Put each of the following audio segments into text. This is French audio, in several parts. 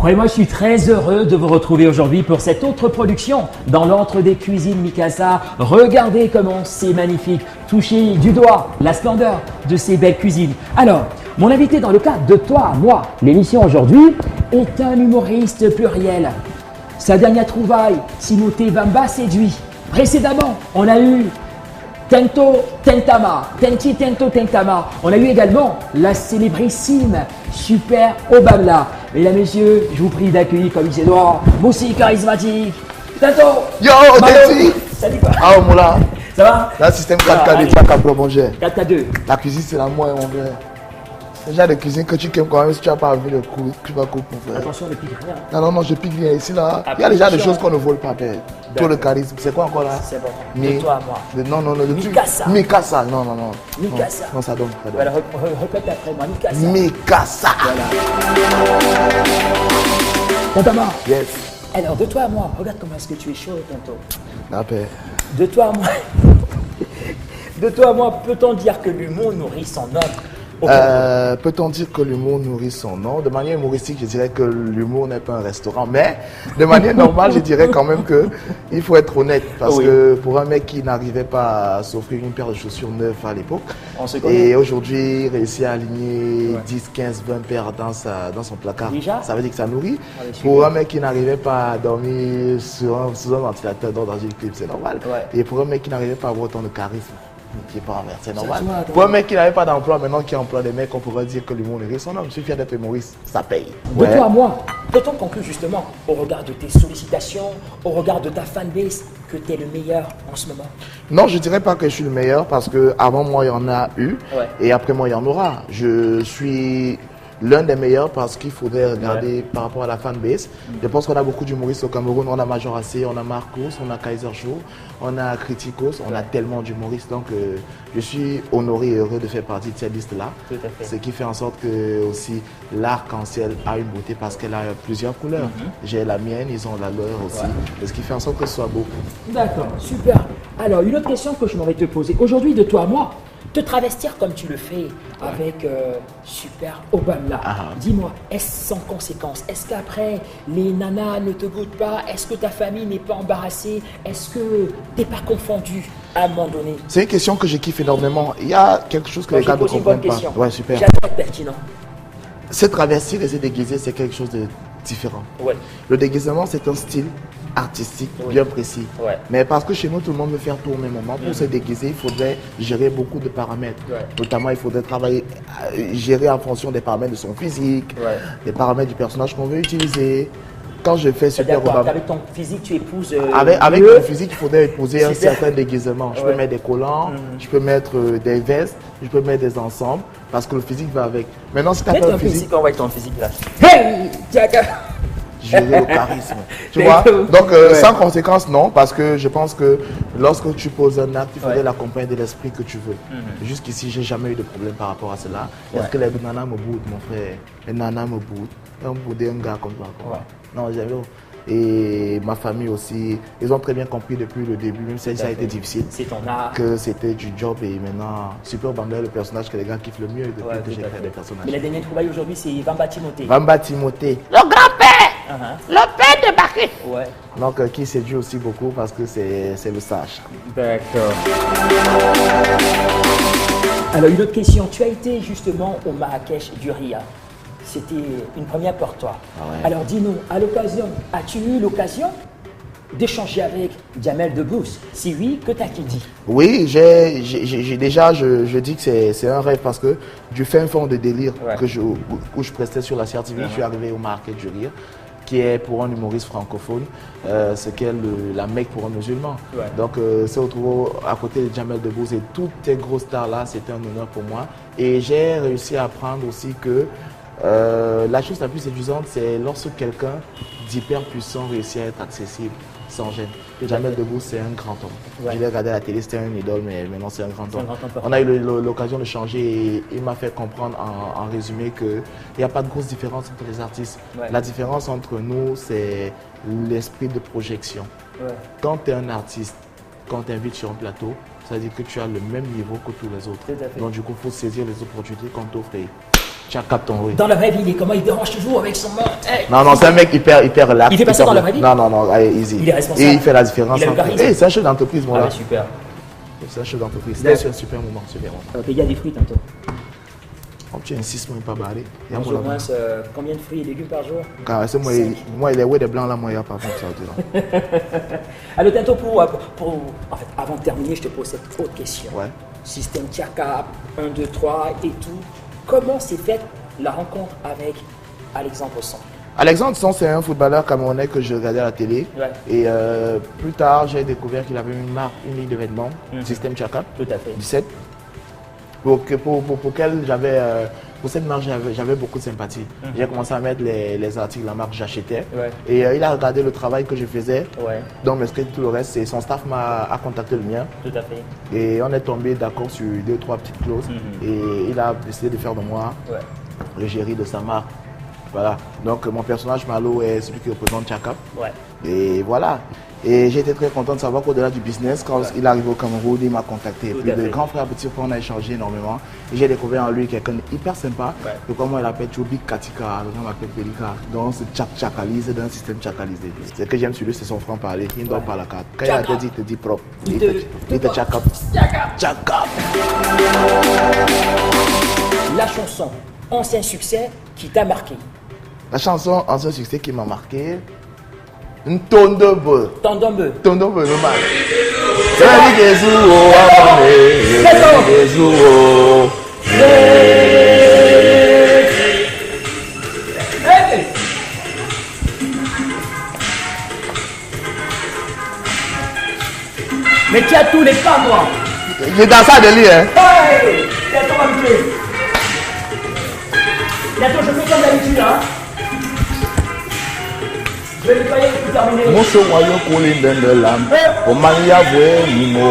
Croyez-moi, je suis très heureux de vous retrouver aujourd'hui pour cette autre production dans l'antre des cuisines Mikasa. Regardez comment c'est magnifique. Touchez du doigt la splendeur de ces belles cuisines. Alors, mon invité dans le cadre de Toi à Moi, l'émission aujourd'hui, est un humoriste pluriel. Sa dernière trouvaille, Timothée Bamba séduit. Précédemment, on a eu Tento Tentama, Tenti Tento Tentama. On a eu également la célébrissime Super Obama. Mesdames, Messieurs, je vous prie d'accueillir comme il se doit, aussi charismatique, Tento. Yo, Tenti. Salut quoi. Ah, Moula. Ça va? Là, système 4K de Tchaka pour manger. 4K2. La cuisine, c'est la moi, mon frère. C'est le genre de cuisine que tu aimes quand même si tu n'as pas envie de couper, tu vas couper, mon frère. Attention, ne pique rien. Non, je pique rien. Ici, là, il y a déjà des choses qu'on ne vole pas, père. Tout le charisme. C'est quoi encore là? C'est bon. Mais, De toi à moi. Non, le Mikasa. Mikasa, non. Mikasa. Non, ça donne. Voilà, répète après moi, Mikasa. Mikasa. Tantama. Yes. Alors, de toi à moi, regarde comment est-ce que tu es chaud, Tento. La paix. De toi à moi. De toi à moi, peut-on dire que l'humour nourrit son homme? Peut-on dire que l'humour nourrit son nom? De manière humoristique, je dirais que l'humour n'est pas un restaurant, mais de manière normale, je dirais quand même qu'il faut être honnête, parce que pour un mec qui n'arrivait pas à s'offrir une paire de chaussures neuves à l'époque, et aujourd'hui réussir à aligner 10, 15, 20 paires dans son placard, déjà, ça veut dire que ça nourrit. Pour un mec qui n'arrivait pas à dormir sous un ventilateur dans une clip, c'est normal. Et pour un mec qui n'arrivait pas à avoir autant de charisme, qui est pas envers, c'est normal. Pour un mec qui n'avait pas d'emploi, maintenant qui emploie des mecs, on pourrait dire que l'humour nourrit son homme. Je suis fier d'être humoriste, ça paye. De toi à moi, peut-on conclure justement au regard de tes sollicitations, au regard de ta fanbase, que tu es le meilleur en ce moment? Non, je dirais pas que je suis le meilleur parce que avant moi il y en a eu et après moi il y en aura. Je suis l'un des meilleurs parce qu'il faudrait regarder par rapport à la fanbase. Je pense qu'on a beaucoup d'humoristes au Cameroun. On a Major AC, on a Marcos, on a Kaiser Show, on a Criticos, on a tellement d'humoristes. Donc je suis honoré et heureux de faire partie de cette liste-là. Ce qui fait en sorte que aussi l'arc-en-ciel a une beauté parce qu'elle a plusieurs couleurs. J'ai la mienne, ils ont la leur aussi. Ce qui fait en sorte que ce soit beau. D'accord, super. Alors une autre question que je m'aurais te poser. Aujourd'hui, de toi à moi, te travestir comme tu le fais avec Super Obama. Dis-moi, est-ce sans conséquence? Est-ce qu'après, les nanas ne te goûtent pas? Est-ce que ta famille n'est pas embarrassée? Est-ce que tu n'es pas confondu à un moment donné? C'est une question que je kiffe énormément. Il y a quelque chose que les gars ne comprennent pas. Ouais, super. J'adore pertinent. Se travestir et se déguiser, c'est quelque chose de différent. Le déguisement, c'est un style artistique bien précis. Mais parce que chez nous, tout le monde veut faire tout au même moment. Pour se déguiser, il faudrait gérer beaucoup de paramètres. Notamment, il faudrait travailler, gérer en fonction des paramètres de son physique, des paramètres du personnage qu'on veut utiliser. Quand je fais Super Obama, avec ton physique, tu épouses. Avec mon physique, il faudrait épouser un certain déguisement. Je peux mettre des collants, je peux mettre des vestes, je peux mettre des ensembles, parce que le physique va avec. Maintenant, si tu as pas un physique. On voit ton physique là. Hey, gérer le charisme. Tu vois? Donc, sans conséquence, non, parce que je pense que lorsque tu poses un acte, il faudrait l'accompagner de l'esprit que tu veux. Jusqu'ici, j'ai jamais eu de problème par rapport à cela. Est-ce que les nanas me boudent, mon frère? Les nanas me boudent. On boudait un gars comme ça. Non, jamais. Et ma famille aussi, ils ont très bien compris depuis le début, même si ça a été difficile, que c'était du job. Et maintenant, Super Bamba est le personnage que les gars kiffent le mieux depuis que j'ai créé des personnages. Mais la dernière trouvaille aujourd'hui, c'est Bamba Timothée. Bamba Timothée, le grand-père, le père de Baké. Donc, qui séduit aussi beaucoup parce que c'est le sage. D'accord. Alors, une autre question. Tu as été justement au Marrakech du Ria. C'était une première pour toi. Alors dis-nous, à l'occasion, as-tu eu l'occasion d'échanger avec Jamel Debbouze? Si oui, que t'as-t-il dit? Oui, je dis que c'est un rêve parce que du fin fond de délire où je prestais sur la certification, je suis arrivé au Marrakech du Rire, qui est pour un humoriste francophone, ce qu'est la Mecque pour un musulman. Donc, se retrouver à côté de Jamel Debbouze et toutes ces grosses stars-là, c'était un honneur pour moi. Et j'ai réussi à apprendre aussi que la chose la plus séduisante, c'est lorsque quelqu'un d'hyper puissant réussit à être accessible sans gêne. Jamel Debbouze, c'est un grand homme. Je l'ai regardé à la télé, c'était un idole, mais maintenant c'est un grand homme. On a eu l'occasion de changer et il m'a fait comprendre en résumé qu'il n'y a pas de grosse différence entre les artistes. La différence entre nous, c'est l'esprit de projection. Quand tu es un artiste, quand tu invites sur un plateau, ça veut dire que tu as le même niveau que tous les autres. Donc du coup, il faut saisir les opportunités qu'on t'offre. Chakap Tongo. Dans la vraie vie, il est comment? Il dérange toujours avec son mort. Non, c'est un mec hyper relax. Il fait pas ça dans la vraie vie? Non, allez, easy. Il est responsable. Et il fait la différence. C'est un chef d'entreprise, moi. Ah, super. C'est un chef d'entreprise. C'est un super moment, super moment. Il y a des fruits tantôt. Comme tu insistes, moi, pas barré. Mange au moins combien de fruits et légumes par jour? Car c'est moi, il est ouais des blancs là, moi, il n'y a pas de ça. Alors, tantôt, en fait, avant de terminer, je te pose cette autre question. Ouais. Système Chakap, 1, 2, 3 et tout. Comment s'est faite la rencontre avec Alexandre Son? Alexandre Son, c'est un footballeur camerounais que je regardais à la télé. Ouais. Et plus tard, j'ai découvert qu'il avait une marque, une ligne de vêtements, Système Chakap. Tout à fait. 17. Pour cette marque, j'avais beaucoup de sympathie. J'ai commencé à mettre les articles de la marque, j'achetais. Ouais. Et il a regardé le travail que je faisais. Ouais. Donc, tout le reste, son staff a contacté le mien. Tout à fait. Et on est tombé d'accord sur 2 ou 3 petites clauses. Et il a décidé de faire de moi le gérant de sa marque. Voilà. Donc, mon personnage Malo est celui qui représente Chakap. Ouais. Et voilà. Et j'ai été très content de savoir qu'au-delà du business, quand il est arrivé au Cameroun, il m'a contacté. Puis de grand frère, petit frère, on a échangé énormément. Et j'ai découvert en lui quelqu'un hyper sympa. Et comment il appelle Chobik Katika, le nom m'appelle Pelika. Donc c'est chakalisé dans un système chakalisé. Ce que j'aime sur lui, c'est son franc-parler. Il ne dort pas la carte. Quand il te dit propre. Il te chakap. Chakap. La chanson Ancien succès qui t'a marqué? La chanson Ancien succès qui m'a marqué. Ntondobe. Tondombe. Tondobe, le mal. C'est la vie des jours, des jours. Mais tu as tous les pas, moi. Il est dans ça de lui, hein. Hey! Bientôt, habitué. Bientôt, je fais comme d'habitude, hein. Je vais nettoyer pour terminer. Moso wayo kuli ndende lam. Omanya vwe nimo.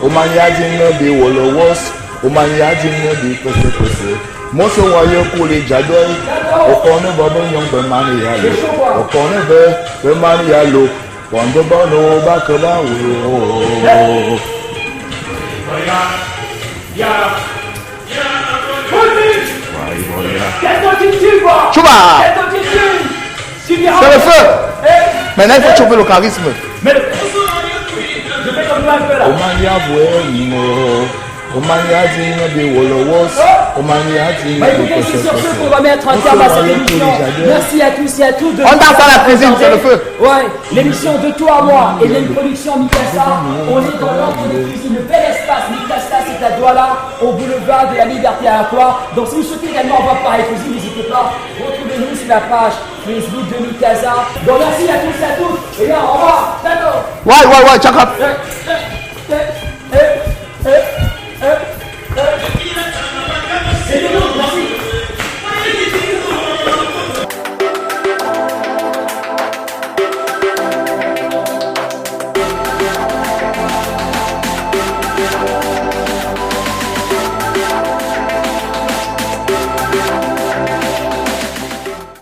Omanya dinne bi wolowos. Omanya dinne bi pese pese. Moso wayo kuli jadoy. Okone bobo nyong be mani yalo. Okone be mani yalo. Wando bono bakaba wo. Chouba! C'est le feu! Maintenant il faut choper le charisme. Mais je fais comme toi un peu là. Omania Bueno, Omania Dine de Wolowos, Omania Dine de c'est sur ce qu'on va mettre un terme à cette émission. Merci à tous et à toutes. On danse à la cuisine, c'est le feu. Ouais, l'émission de toi à moi et d'une production Mikasa. On est dans l'ordre de cuisine, le bel espace. Mikasa, c'est à Douala, au boulevard de la Liberté à Aqua. Donc si vous souhaitez également voir pareil cuisine, n'hésitez pas. Retrouvez-nous sur la page Facebook de Mikasa. Donc merci à tous et à toutes. Et là, au revoir. D'accord. Ouais, check up.